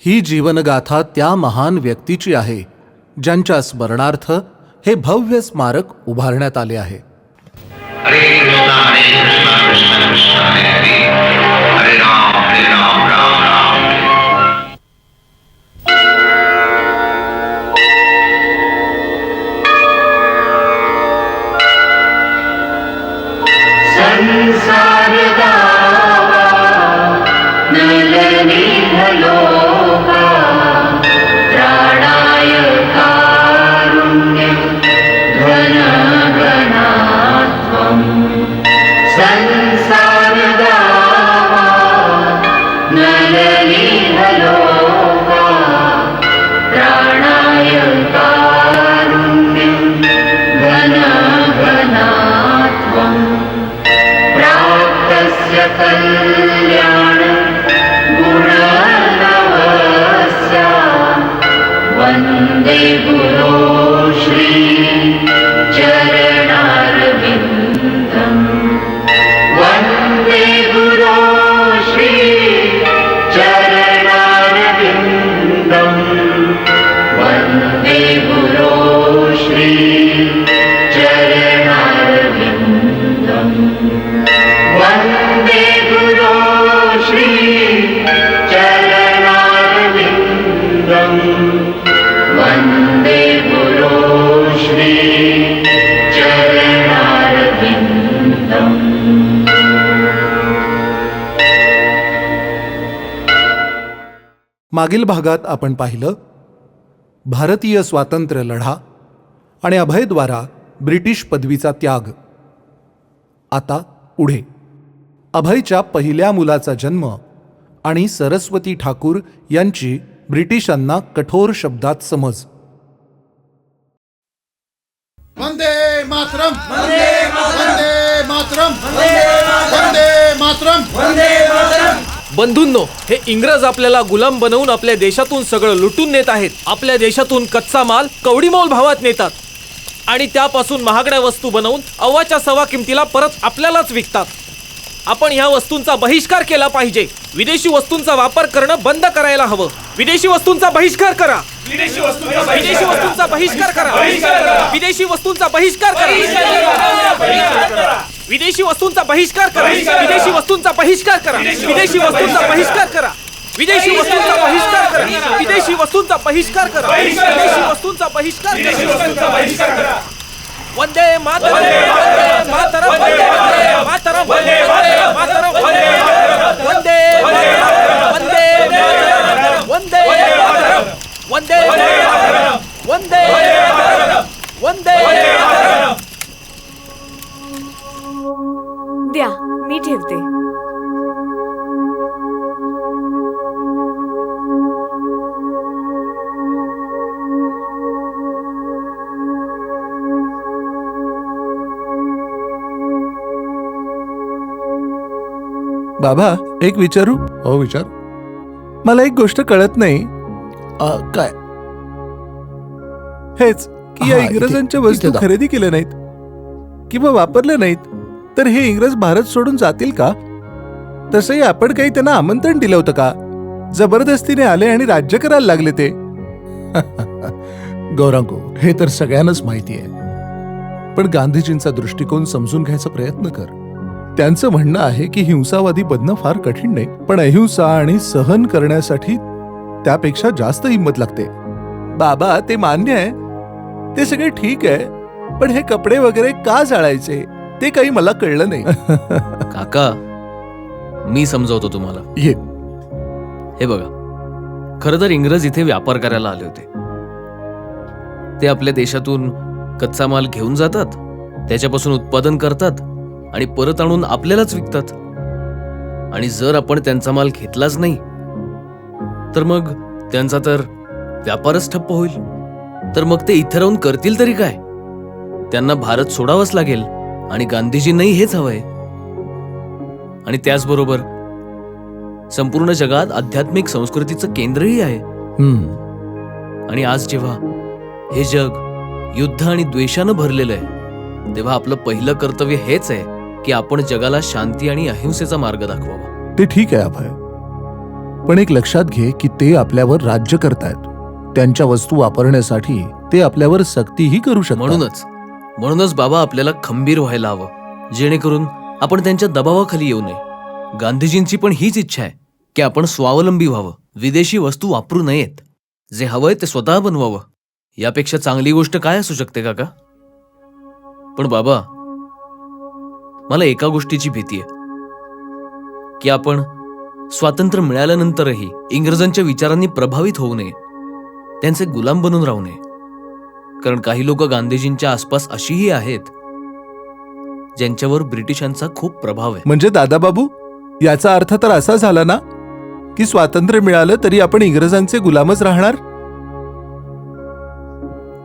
ही जीवनगाथा त्या महान व्यक्तीची आहे ज्यांच्या स्मरणार्थ हे भव्य स्मारक उभारण्यात आले आहे. हरे कृष्णा कृष्ण कृष्ण हरे हरे, हरे राम राम राम हरे. संसार दावा नलनिधलोका प्राणाय कारुण्यं घनघनात्वं. संसार दावा नलनिधलोका प्राणाय कारुण्यं घनघनात्वं. प्राप्तस्य कल्याण गुणनवस्य वन्दे गुरो श्री चरणारविन्दम्. वन्दे गुरो श्री चरणारविन्दम्. वन्दे गुरो श्री चरणारविन्दम्. वन्दे गुरो श्री चरणारविन्दम्. वन्दे गुरो श्री चरणारविन्दम्. मागील भागात आपण पाहिलं भारतीय स्वातंत्र्य लढा आणि अभयद्वारा ब्रिटिश पदवीचा त्याग. आता पुढे अभयच्या पहिल्या मुलाचा जन्म आणि सरस्वती ठाकूर यांची ब्रिटिशांना कठोर शब्दात समज. वंदे मातरम, वंदे मातरम, वंदे मातरम. बंधूंनो, हे इंग्रज आपल्याला गुलाम बनवून आपल्या देशातून सगळं लुटून नेत आहेत. आपल्या देशातून कच्चा माल कवडीमोल भावात नेतात आणि त्यापासून महागड्या वस्तू बनवून अव्वाच्या सव्वा किमतीला परत आपल्यालाच विकतात. आपण ह्या वस्तूंचा बहिष्कार केला पाहिजे. विदेशी वस्तूंचा वापर करणं बंद करायला हवं. विदेशी वस्तूंचा बहिष्कार करा. विदेशी वस्तूंचा बहिष्कार करा. विदेशी वस्तूंचा बहिष्कार करा. विदेशी वस्तूंचा बहिष्कार करा. विदेशी वस्तूंचा बहिष्कार करा. विदेशी वस्तूंचा बहिष्कार करा. विदेशी वस्तूंचा बहिष्कार करा. विदेशी वस्तूंचा बहिष्कार करा. विदेशी वस्तूंचा बहिष्कार करा. वंदे मातरम, वंदे मातरम, वंदे मातरम, वंदे मातरम, वंदे वंदे वंदे वंदे वंदे वंदे वंदे. द्या, मी ठेवते. बाबा, एक विचारू? हो, विचार. मला एक गोष्ट कळत नाही. काय? हेच की या इंग्रजांच्या वस्तू खरेदी केल्या नाहीत किंवा वापरल्या नाहीत तर हे इंग्रज भारत सोडून जातील का? तसंही आपण काही त्यांना आमंत्रण दिलं होतं का? जबरदस्तीने आले आणि राज्य करायला लागले ते. गौरांगो, हे तर सगळ्यांनाच माहिती आहे, पण गांधीजींचा दृष्टिकोन समजून घ्यायचा प्रयत्न कर. त्यांचं म्हणणं आहे की हिंसावादी बनणं फार कठीण नाही, पण अहिंसा आणि सहन करण्यासाठी त्यापेक्षा जास्त हिंमत लागते. बाबा, ते मान्य आहे, ते सगळे ठीक आहे, पण हे कपडे वगैरे का जाळायचे ते काही मला कळलं नाही. काका, मी समजवतो तुम्हाला. हे बघा, खरं तर इंग्रज इथे व्यापार करायला आले होते. ते आपल्या देशातून कच्चा माल घेऊन जातात, त्याच्यापासून उत्पादन करतात आणि परत आणून आपल्यालाच विकतात. आणि जर आपण त्यांचा माल घेतलाच नाही तर मग त्यांचा तर व्यापारच ठप्प होईल. तर मग ते इथे राहून करतील तरी काय? त्यांना भारत सोडावाच लागेल आणि गांधीजींनाही हेच हवंय. आणि त्याचबरोबर संपूर्ण जगात आध्यात्मिक संस्कृतीचं केंद्रही आहे. आणि आज जेव्हा हे जग युद्ध आणि द्वेषानं भरलेलं आहे, तेव्हा आपलं पहिलं कर्तव्य हेच आहे की आपण जगाला शांती आणि अहिंसेचा मार्ग दाखवावा. ते ठीक आहे अभय, पण एक लक्षात घे की ते आपल्यावर राज्य करतायत. त्यांच्या वस्तू वापरण्यासाठी ते आपल्यावर सक्तीही करू शकतात. म्हणूनच बाबा आपल्याला खंबीर व्हायला हवं, जेणेकरून आपण त्यांच्या दबावाखाली येऊ नये. गांधीजींची पण हीच इच्छा आहे की आपण स्वावलंबी व्हावं, विदेशी वस्तू वापरू नयेत, जे हवंय ते स्वतः बनवावं. यापेक्षा चांगली गोष्ट काय असू शकते काका? पण बाबा, मला एका गोष्टीची भीती आहे की आपण स्वातंत्र्य मिळाल्यानंतरही इंग्रजांच्या विचारांनी प्रभावित होऊ नये, त्यांचे गुलाम बनून राहू नये. कारण काही लोक गांधीजींच्या आसपास अशीही आहेत ज्यांच्यावर ब्रिटिशांचा खूप प्रभाव आहे. म्हणजे दादाबाबू, याचा अर्थ तर असा झाला ना की स्वातंत्र्य मिळालं तरी आपण इंग्रजांचे गुलामच राहणार?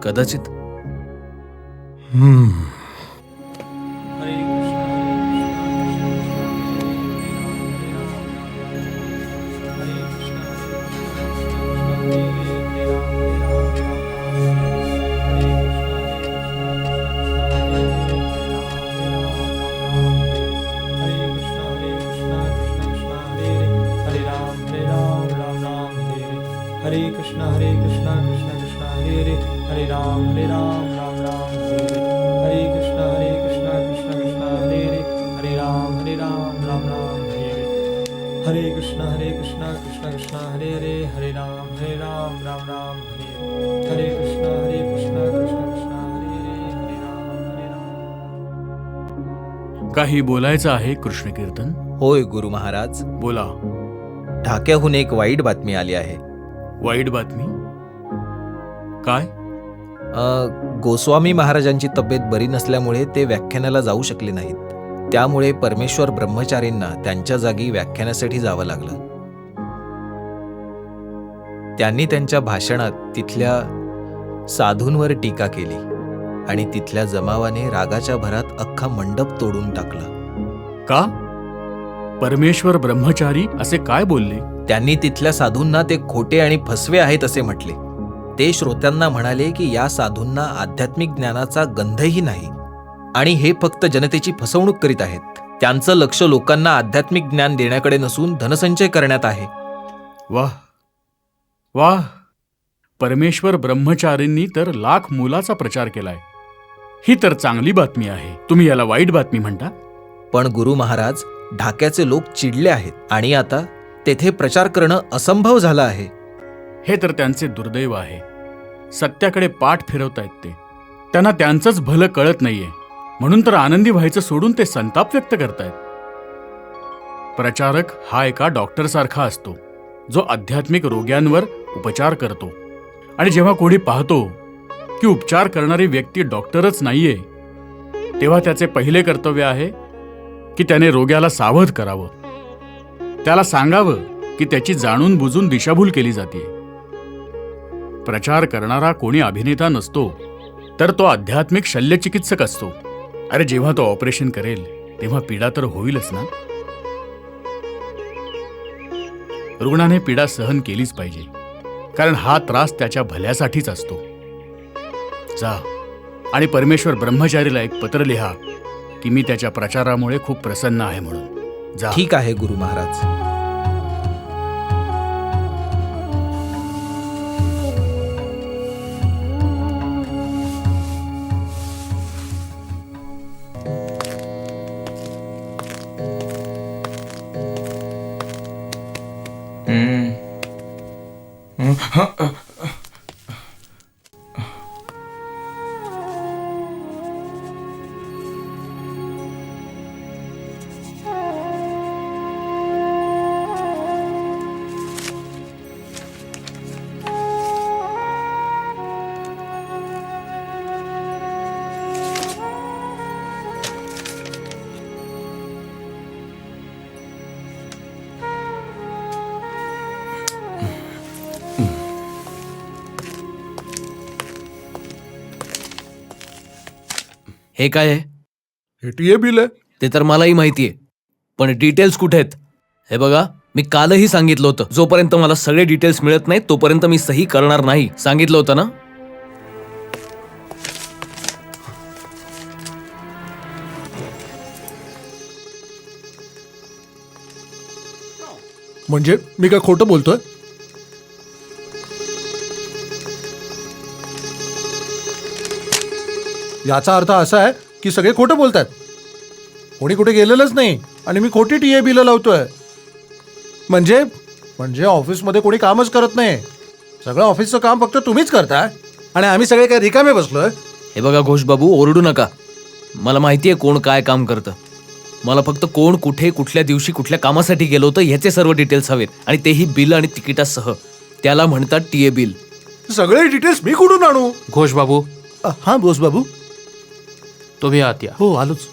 कदाचित. Hare Krishna Krishna Krishna Hare Hare Hare Ram Ram Ram Hare Hare Krishna Krishna Krishna Hare Hare Hare Ram Ram Ram Hare Hare Krishna Krishna Krishna Hare Hare Hare Ram Ram Ram Hare Hare Krishna Krishna Krishna Hare Hare Hare Ram. काही बोलायचं आहे कृष्ण कीर्तन? होय गुरु महाराज, बोला. ढाक्याहून एक वाईट बातमी आली आहे. वाईट बातमी? काय? गोस्वामी महाराजांची तब्येत बरी नसल्यामुळे ते व्याख्यानाला जाऊ शकले नाहीत. त्यामुळे परमेश्वर ब्रह्मचारींना त्यांच्या जागी व्याख्यानासाठी जावं लागलं. त्यांनी त्यांच्या भाषणात तिथल्या साधूंवर टीका केली आणि तिथल्या जमावाने रागाच्या भरात अख्खा मंडप तोडून टाकला. का? परमेश्वर ब्रह्मचारी असे काय बोलले? त्यांनी तिथल्या साधूंना ते खोटे आणि फसवे आहेत असे म्हटले. ते श्रोत्यांना म्हणाले की या साधूंना आध्यात्मिक ज्ञानाचा गंधही नाही आणि हे फक्त जनतेची फसवणूक करीत आहेत. त्यांचं लक्ष लोकांना आध्यात्मिक ज्ञान देण्याकडे नसून धनसंचय करण्यात आहे. वाह वाह, परमेश्वर ब्रह्मचारींनी तर लाख मोलाचा प्रचार केलाय. ही तर चांगली बातमी आहे. तुम्ही याला वाईट बातमी म्हणता? पण गुरु महाराज, ढाक्याचे लोक चिडले आहेत आणि आता तेथे प्रचार करणं असंभव झालं आहे. हे तर त्यांचे दुर्दैव आहे. सत्याकडे पाठ फिरवतायत ते. त्यांना त्यांचंच भलं कळत नाहीये, म्हणून तर आनंदी व्हायचं सोडून ते संताप व्यक्त करतायत. प्रचारक हा एका डॉक्टरसारखा असतो, जो आध्यात्मिक रोग्यांवर उपचार करतो. आणि जेव्हा कोणी पाहतो की उपचार करणारी व्यक्ती डॉक्टरच नाहीये, तेव्हा त्याचे पहिले कर्तव्य आहे की त्याने रोग्याला सावध करावं. त्याला सांगावं की त्याची जाणून बुजून दिशाभूल केली जाते. प्रचार करणारा कोणी अभिनेता नसतो, तर तो आध्यात्मिक शल्यचिकित्सक असतो. अरे, जेव्हा तो ऑपरेशन करेल तेव्हा पीडा तर होईलच ना. रुग्णाने पीडा सहन केलीच पाहिजे, कारण हा त्रास त्याच्या भल्यासाठीच असतो. जा आणि परमेश्वर ब्रह्मचारीला एक पत्र लिहा की मी त्याच्या प्रचारामुळे खूप प्रसन्न आहे म्हणून. जा. ठीक आहे गुरु महाराज. हे काय आहे? हे बिल आहे. ते तर मलाही माहितीये, पण डिटेल्स कुठे आहेत? हे बघा, मी कालही सांगितलं होतं, जोपर्यंत मला सगळे डिटेल्स मिळत नाहीत तोपर्यंत मी सही करणार नाही. सांगितलं होतं ना? म्हणजे मी काय खोटं बोलतोय? याचा अर्थ असा आहे की सगळे खोटं बोलतात. कोणी कुठे गेलेलंच नाही आणि मी खोटी टीए बिलं लावतोय. म्हणजे म्हणजे ऑफिसमध्ये कोणी कामच करत नाही. सगळं ऑफिसचं काम फक्त तुम्हीच करताय आणि आम्ही सगळे काय रिकामे बसलोय. हे बघा घोष बाबू, ओरडू नका. मला माहितीये कोण काय काम करतं. मला फक्त कोण कुठे कुठल्या दिवशी कुठल्या कामासाठी गेलो होतं ह्याचे सर्व डिटेल्स हवेत, आणि तेही बिल आणि तिकिटासह. त्याला म्हणतात टीए बिल. सगळे डिटेल्स मी कुठून आणू? घोष बाबू, हा बोस बाबू. तुम्ही आत या. हो आलोच.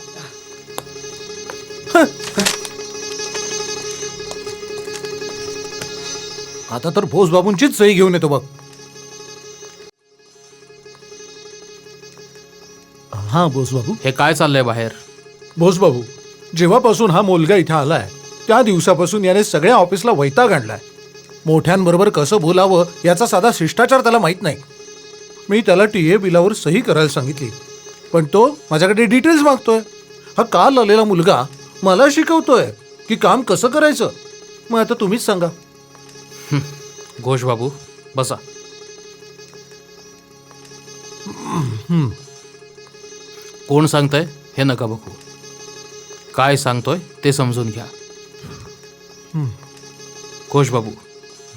आता तर भोस बाबूंचीच सही घेऊन येतो बघ. हा बोस बाबू. हे काय चाललंय बाहेर? भोस बाबू, जेव्हापासून हा मुलगा इथे आलाय त्या दिवसापासून याने सगळ्या ऑफिसला वैताग आणलाय. मोठ्यांबरोबर कसं बोलावं याचा साधा शिष्टाचार त्याला माहित नाही. मी त्याला टीए बिलावर सही करायला सांगितली, पण तो माझ्याकडे डिटेल्स मागतोय. हा काल आलेला मुलगा मला शिकवतोय की काम कसं करायचं. मग आता तुम्हीच सांगा. घोष बाबू, बसा. कोण सांगतंय हे नका बघू. काय सांगतोय ते समजून घ्या. घोष बाबू,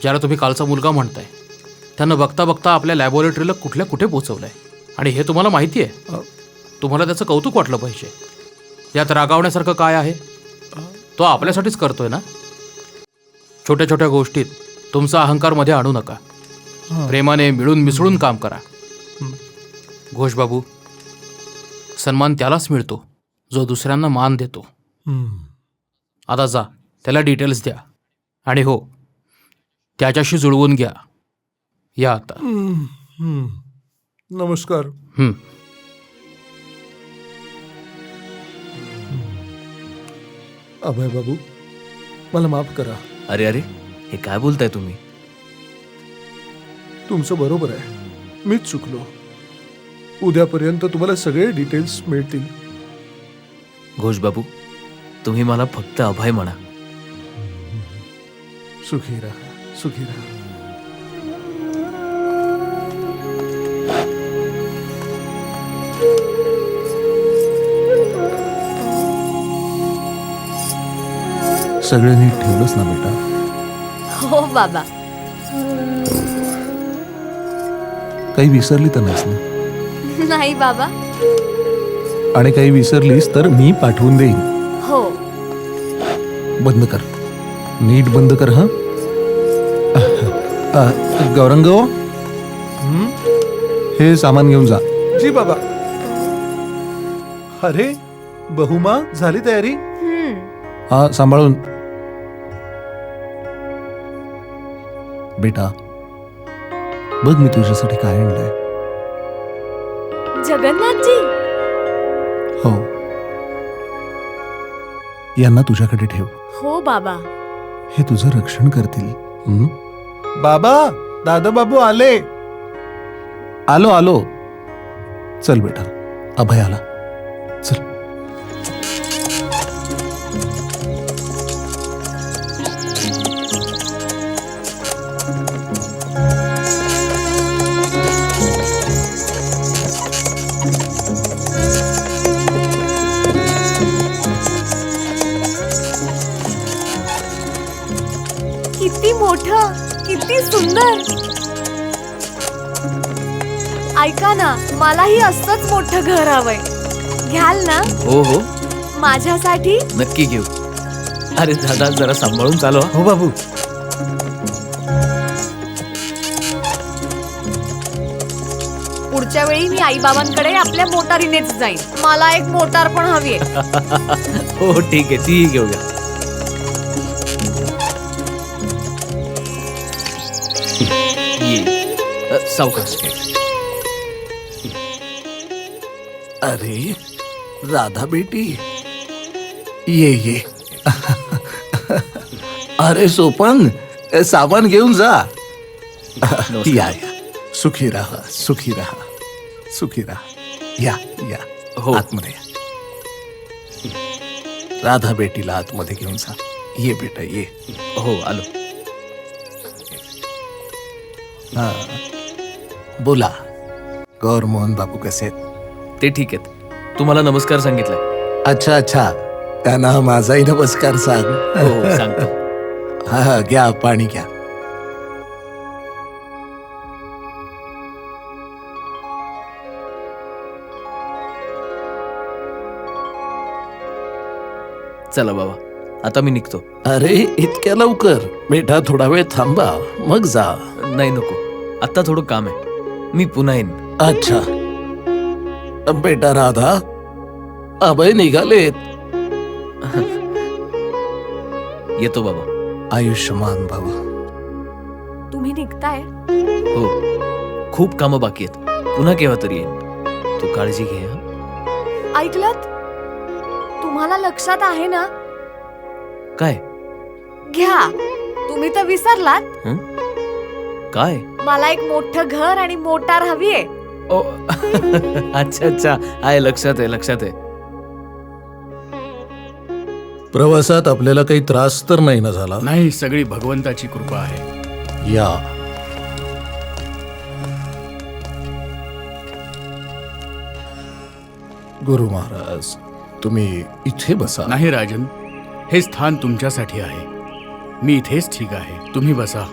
ज्याला तुम्ही कालचा मुलगा म्हणताय त्यानं बघता बघता आपल्या लॅबोरेटरीला कुठल्या कुठे पोहोचवलंय, आणि हे तुम्हाला माहिती आहे. तुम्हाला त्याचं कौतुक वाटलं पाहिजे. यात रागावण्यासारखं काय आहे? तो आपल्यासाठीच करतोय ना. छोट्या छोट्या गोष्टीत तुमचा अहंकार मध्ये आणू नका. प्रेमाने मिळून मिसळून काम करा. घोष बाबू, सन्मान त्यालाच मिळतो जो दुसऱ्यांना मान देतो. आता जा, त्याला डिटेल्स द्या, आणि हो, त्याच्याशी जुळवून घ्या. या आता. नमस्कार. अभय बाबू, मला माफ करा. अरे अरे, हे काय बोलताय तुम्ही? तुमचं बरोबर आहे. मीच चुकलो. उद्यापर्यंत तुम्हाला सगळे डिटेल्स मिळतील. घोष बाबू, तुम्ही मला फक्त अभय म्हणा. सुखी राहा, सुखी राहा. सगळं नीट ठेवलंच ना बेटा? हो बाबा. काही विसरली तर नाहीस ना? नाही बाबा. आणि काही विसरलीस तर मी पाठवून देईन. हो. बंद कर, नीट बंद कर. हा गौरंग, हे सामान घेऊन जा. जी बाबा. अरे बहुमा, झाली तयारी? हा, सांभाळून. बेटा बघ मी तुझ्यासाठी काय आणलंय. जगन्नाथजी. हो, यांना तुझ्याकडे ठेव. हो बाबा. हे तुझं रक्षण करतील. बाबा, दादा बाबू आले. आलो आलो. चल बेटा, अभय आला. चल. किती मोठं, किती सुंदर. ऐका ना, मलाही असंच मोठं घर हवंय. घ्याल ना? हो हो, माझ्यासाठी. नक्की घेऊ. अरे दादा, जरा सांभाळून चालवा. हो बाबू. पुढच्या वेळी मी आई बाबांकडे आपल्या मोटारीनेच जाईन. मला एक मोटार पण हवी आहे. हो ठीक आहे, तीही घेऊया. सावकाश. अरे राधा बेटी, ये. अरे सोपन, सामान घेऊन जा. या या. सुखी राहा, सुखी राहा, सुखी राहा. या या. हो. आतमध्ये या. राधा बेटीला आतमध्ये घेऊन जा. ये बेटा ये. हो आलो. हा बोला. गौर मोहन बाबू कसे आहेत? ते ठीक आहेत. तुम्हाला नमस्कार सांगितलाय. अच्छा अच्छा, त्यांना माझाही नमस्कार सांग. हो सांगतो. हा हा, घ्या पाणी घ्या. चला बाबा, आता मी निघतो. अरे इतक्या लवकर? बेटा थोडा वेळ थांबा मग जा. नाही नको, आता थोडं काम आहे. मी पुन्हा येईन. अच्छा बेटा राधा, अभय निघालेत. येतो बाबा. आयुष्यमान बाबा. तुम्ही निघताय? हो, खूप कामं बाकी आहेत. पुन्हा केव्हा तरी येईन. तू काळजी घे. हं? ऐकलत? तुम्हाला लक्षात आहे ना? काय? घ्या, तुम्ही तर विसरलात. काय? मला एक मोठं घर आणि मोटार हवीये. ओ अच्छा अच्छा, आहे लक्षात आहे लक्षात आहे. प्रवासात आपल्याला काही त्रास तर नाही ना झाला? नाही, सगळी भगवंताची कृपा आहे. या. गुरु महाराज, तुम्ही इथे बसा. नाही राजन, हे स्थान तुमच्यासाठी आहे. मी इथेच ठीक आहे. तुम्ही बसा.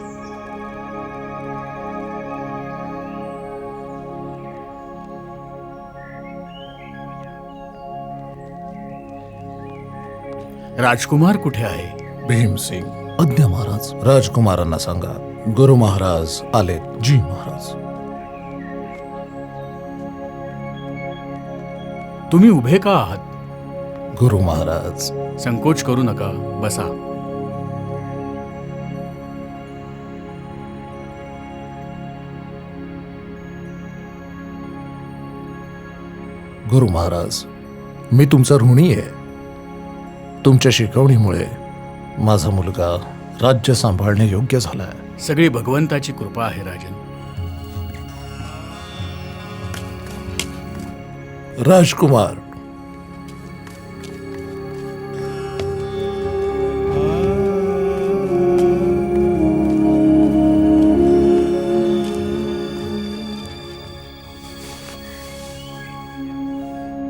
राजकुमार कुठे आहे? भीमसिंग. आज्ञा महाराज. राजकुमारांना सांगा गुरु महाराज आले. जी महाराज. तुम्ही उभे का आहात? गुरु महाराज. संकोच करू नका, बसा. गुरु महाराज, मी तुमचा ऋणी आहे. तुमच्या शिकवणीमुळे माझा मुलगा राज्य सांभाळणे योग्य झालाय. सगळी भगवंताची कृपा आहे राजन. राजकुमार.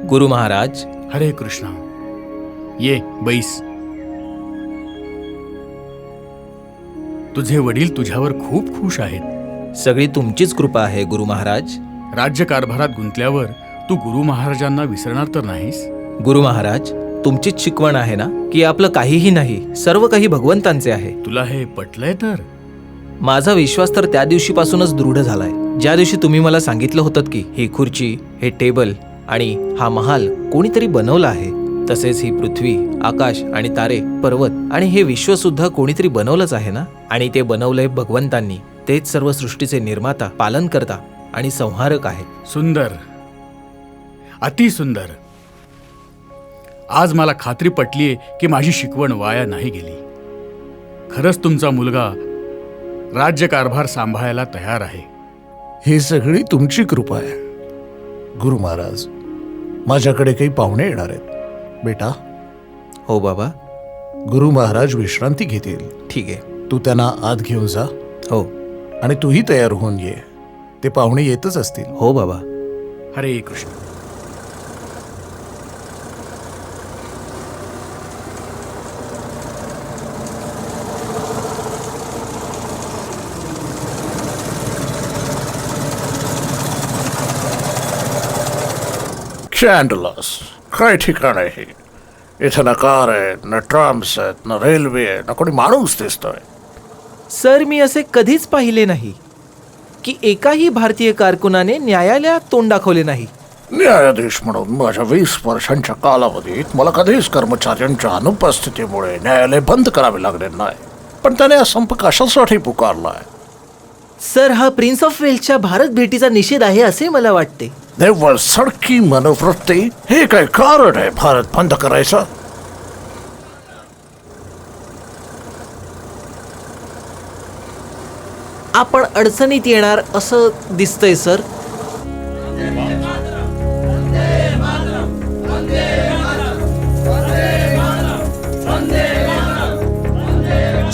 गुरु महाराज. हरे कृष्णा. ये बैस. तुझे वडील तुझ्यावर खूप खुश आहेत. सगळी तुमचीच कृपा आहे गुरु महाराज. राज्यकारभारात गुंतल्यावर तू गुरु महाराजांना विसरणार तर नाहीस? गुरु महाराज, तुमचीच शिकवण आहे ना की आपलं काहीही नाही, सर्व काही भगवंतांचे आहे. तुला हे पटलंय तर? माझा विश्वास तर त्या दिवशीपासूनच दृढ झालाय, ज्या दिवशी तुम्ही मला सांगितलं होतं की ही खुर्ची, हे टेबल आणि हा महाल कोणीतरी बनवला आहे. तसेच ही पृथ्वी, आकाश आणि तारे, पर्वत आणि हे विश्व सुद्धा कोणीतरी बनवलंच आहे ना. आणि ते बनवलंय भगवंतांनी. तेच सर्व सृष्टीचे निर्माता, पालनकर्ता आणि संहारक आहेत. सुंदर, अति सुंदर. आज मला खात्री पटलीये की माझी शिकवण वाया नाही गेली. खरंच तुमचा मुलगा राज्यकारभार सांभाळायला तयार आहे. ही सगळी तुमची कृपा आहे. गुरु महाराज, माझ्याकडे काही पाहुणे येणार आहेत. बेटा. हो बाबा. गुरु महाराज विश्रांती घेतील. ठीक आहे. तू त्यांना आत घेऊन जा. हो. आणि तूही तयार होऊन ये. ते पाहुणे येतच असतील. हो बाबा. हरे कृष्ण. कॅन्डलस. काय ठिकाण आहे? इथं ना कार आहे, ना ट्राम्स आहेत, ना रेल्वे आहे, ना कोणी माणूस दिसतोय. सर, मी असे कधीच पाहिले नाही की एकाही भारतीय कारकुनाने न्यायालयात तोंड दाखवले नाही. न्यायाधीश म्हणून माझ्या 20 वर्षांच्या कालावधीत मला कधीच कर्मचाऱ्यांच्या अनुपस्थितीमुळे न्यायालय बंद करावे लागले नाही. पण त्याने हा संप कशासाठी पुकारलाय? सर, हा प्रिन्स ऑफ वेल्सच्या भारत भेटीचा निषेध आहे असे मला वाटते. निव्वळ सडकी मनोवृत्ती. हे काय कारण आहे भारत बंद करायचं? आपण अडचणीत येणार असं दिसतंय सर.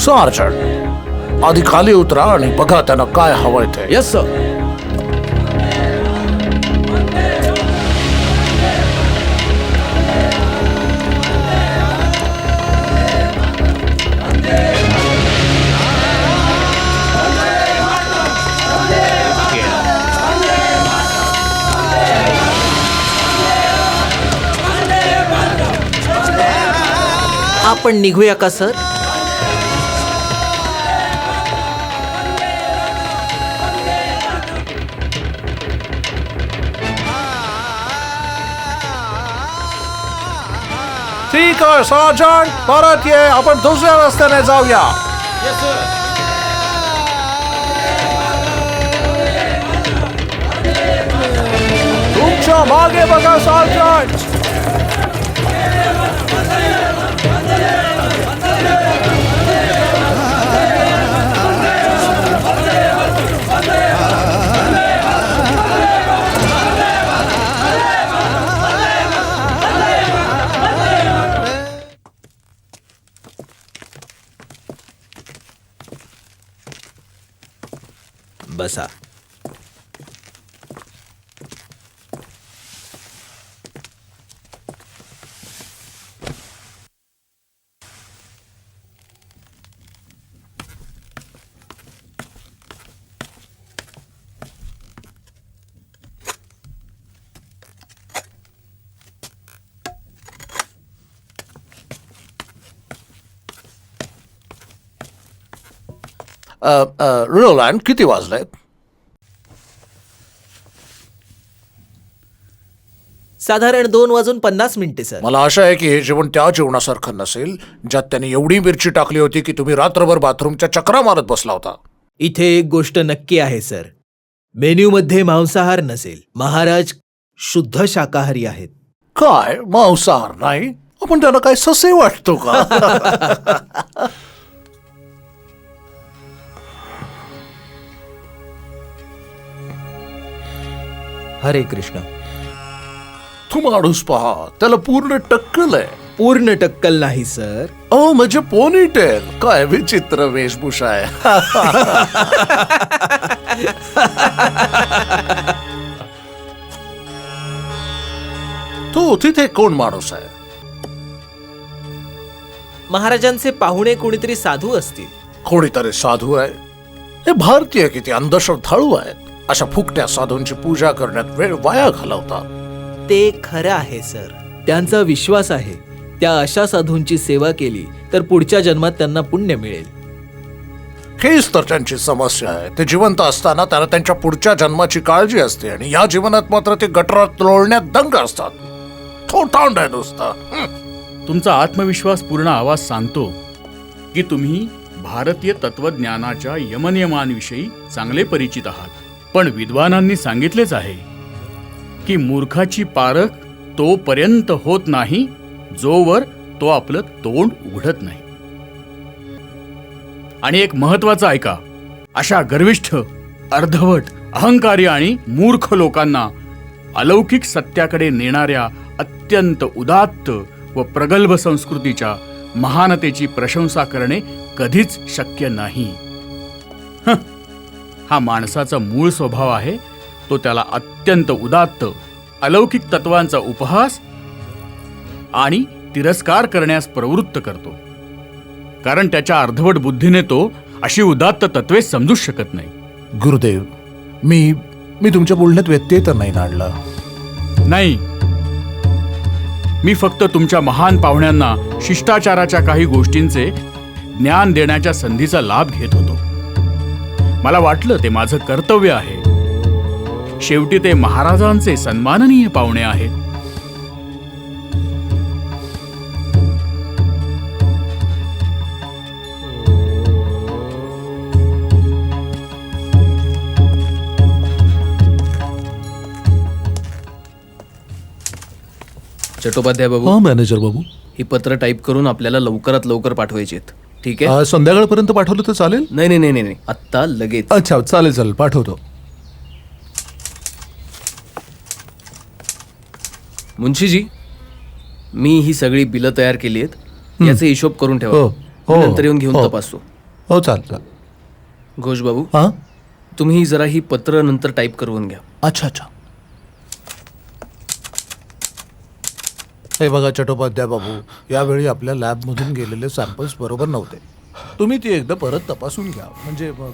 सार्जंट, आधी खाली उतरा आणि बघा त्यांना काय हवंय ते. Yes sir. आपण निघूया का सर? ठीक आहे सार्जंट, परत ये, आपण दुसऱ्या रस्त्याने जाऊया. तुमच्या मागे बघा सार्जंट. बसा. रोलँड, किती वाजले? साधारण 2:50 सर. मला आशा आहे की हे जेवण त्या जेवणासारखं नसेल ज्यात त्यांनी एवढी मिरची टाकली होती की तुम्ही रात्रभर बाथरूमच्या चक्रा मारत बसला होता. इथे एक गोष्ट नक्की आहे सर, मेन्यू मध्ये मांसाहार नसेल. महाराज शुद्ध शाकाहारी आहेत. काय मांसाहार नाही? आपण त्यांना काय ससे वाटतो का? हरे कृष्ण. तू माणूस पहा, त्याला पूर्ण टक्कल आहे. पूर्ण टक्कल नाही सर. ओ म्हणजे पोनीटेल. काय विचित्र वेशभूषा आहे. तो तिथे कोण माणूस आहे? महाराजांचे पाहुणे कोणीतरी साधू असतील. कोणीतरी साधू आहे? हे भारतीय किती अंधश्रद्धाळू आहेत. अशा फुकट्या साधूंची पूजा करण्यात वेळ वाया घालवतात. ते खरं आहे सर. त्यांचा विश्वास आहे त्या अशा साधूंची सेवा केली तर पुढच्या जन्मात त्यांना पुण्य मिळेल. हेच तर त्यांची समस्या आहे. ते जिवंत असताना त्यांना त्यांच्या पुढच्या जन्माची काळजी असते आणि या जीवनात मात्र ते गटारात लोळण्यात दंग असतात. थोटांड आहे नुसता. तुमचा आत्मविश्वास पूर्ण आवाज सांगतो की तुम्ही भारतीय तत्वज्ञानाच्या यमनियमांविषयी चांगले परिचित आहात. पण विद्वानांनी सांगितलेच आहे की मूर्खाची पारख तोपर्यंत होत नाही जोवर तो आपलं तोंड उघडत नाही. आणि एक महत्वाचं ऐका, अशा गर्विष्ठ, अर्धवट, अहंकारी आणि मूर्ख लोकांना अलौकिक सत्याकडे नेणाऱ्या अत्यंत उदात्त व प्रगल्भ संस्कृतीच्या महानतेची प्रशंसा करणे कधीच शक्य नाही. हा माणसाचा मूळ स्वभाव आहे. तो त्याला अत्यंत उदात्त अलौकिक तत्वांचा उपहास आणि तिरस्कार करण्यास प्रवृत्त करतो. कारण त्याच्या अर्धवट बुद्धीने तो अशी उदात्त तत्वे समजूच शकत नाही. गुरुदेव, मी तुमच्या बोलण्यात व्यत्यय तर नाही आणला. नाही, मी फक्त तुमच्या महान पाहुण्यांना शिष्टाचाराच्या काही गोष्टींचे ज्ञान देण्याच्या संधीचा लाभ घेत होतो. मला वाटलं ते माझं कर्तव्य आहे. शेवटी ते महाराजांचे सन्माननीय पाहुणे आहेत. चट्टोपाध्याय बाबू, हा मॅनेजर बाबू, ही पत्र टाईप करून आपल्याला लवकरात लवकर पाठवायची आहेत. ठीक आहे? संध्याकाळपर्यंत पाठवलं तर चालेल? नाही, आत्ता लगेच. अच्छा, चालेल पाठवतो. मुंशीजी, मी ही सगळी बिलं तयार केली आहेत. याचे हिशोब करून ठेवा. हो, नंतर येऊन घेऊन तपासतो. हो चाल. घोष बाबू, हां, तुम्ही जरा ही पत्र नंतर टाईप करून घ्या. अच्छा अच्छा. हे बघा चट्टोपाध्याय बाबू, यावेळी आपल्या लॅबमधून गेलेले सॅम्पल्स बरोबर नव्हते. तुम्ही ती एकदा परत तपासून घ्या, म्हणजे मग.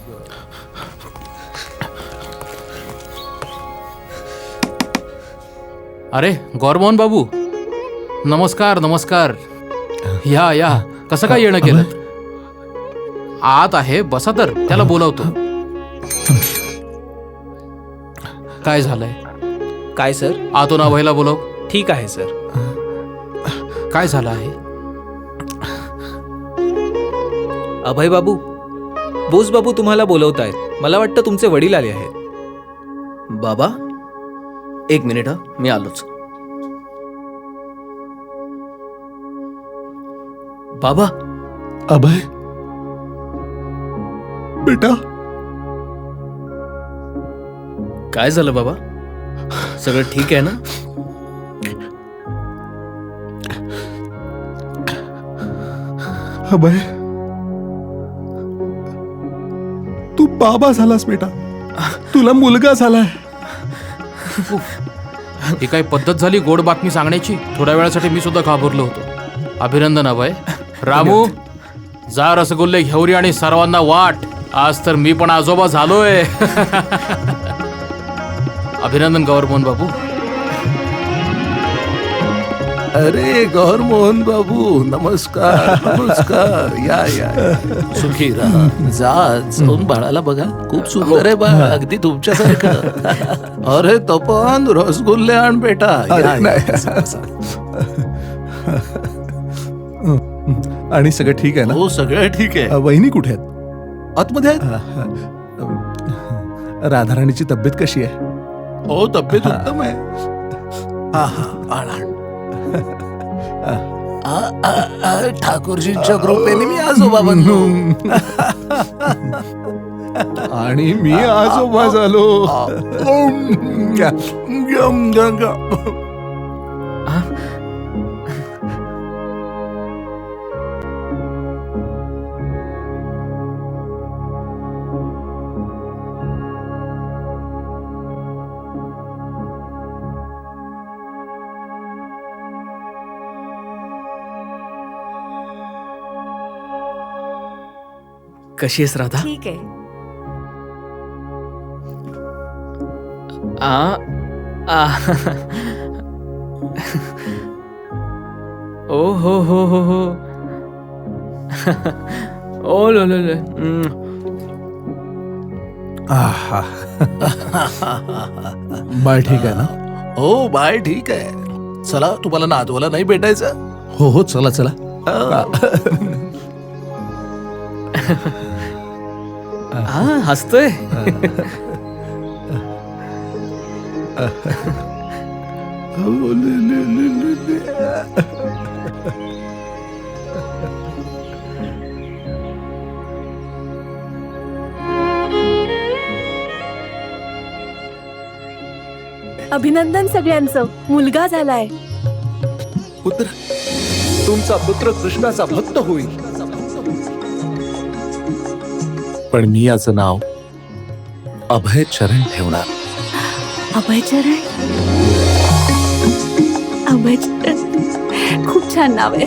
अरे गौरमोहन बाबू, नमस्कार नमस्कार. या या, कसं काय येणं केलं? आत आहे, बसा तर त्याला बोलावतो. काय झालंय? काय सर? आतून अभयला बोलव. ठीक आहे सर. काय झालं आहे? अभय बाबू, बोस बाबू तुम्हाला बोलवतायत. मला वाटतं तुमचे वडील आले आहेत. बाबा, एक मिनिट हा, मी आलोच. बाबा, अभय बेटा, काय झालं बाबा? सगळं ठीक आहे ना? अभय, तू बाबा झालास बेटा. तुला मुलगा झालाय. ही काय पद्धत झाली गोड बातमी सांगण्याची? थोड्या वेळासाठी मी सुद्धा घाबरलो होतो. अभिनंदन अभय. रामू, जा रसगुल्ले घेऊन ये आणि सर्वांना वाट. आज तर मी पण आजोबा झालोय. अभिनंदन गौरमोहन बाबू. अरे गौरमोहन बाबू, नमस्कार नमस्कार. या या, सुखी राहा. जा, जाऊन बाळाला बघा. खूप सुंदर आहे बाळ, अगदी तुमच्यासारखं. अरे तपन, रसगुल्ले आण बेटा. या, या. आणि सगळं ठीक आहे ना? हो, सगळं ठीक आहे. वहिनी कुठे आहेत? आतमध्ये आहेत. राधाराणीची तब्येत कशी आहे? हो, तब्येत उत्तम आहे. ठाकूरजींच्या कृपेने मी आजोबा बनलो. आणि मी आजोबा झालो. कशी आहेस राधा? ठीक आहे. आ आ ओ हो हो हो हो. ओ लो लो लो. बाय ठीक आहे ना? हो, बाय ठीक आहे. चला, तुम्हाला नातवाला नाही भेटायचं? हो हो, चला चला. हा, हसतोय. अभिनंदन सगळ्यांचं, मुलगा झालाय. पुत्र, तुमचा पुत्र कृष्णाचा भक्त होईल. पण मी याचं नाव अभय चरण ठेवणार. अभयचरण. अभयचरण खूप छान नाव आहे.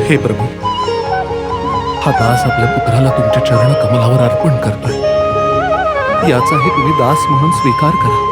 हे प्रभू, हा दास आपल्या पुत्राला तुमच्या चरण कमलावर अर्पण करतोय. याचाही तुम्ही दास म्हणून स्वीकार करा.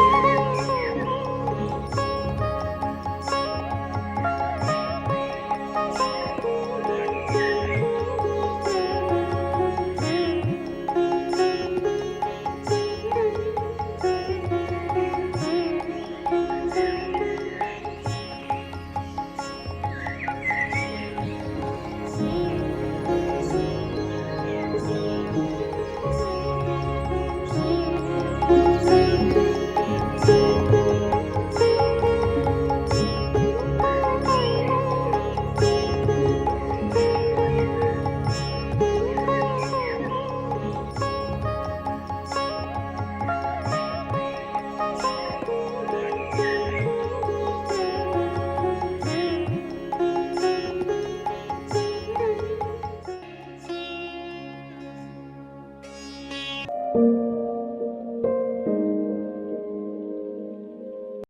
आहे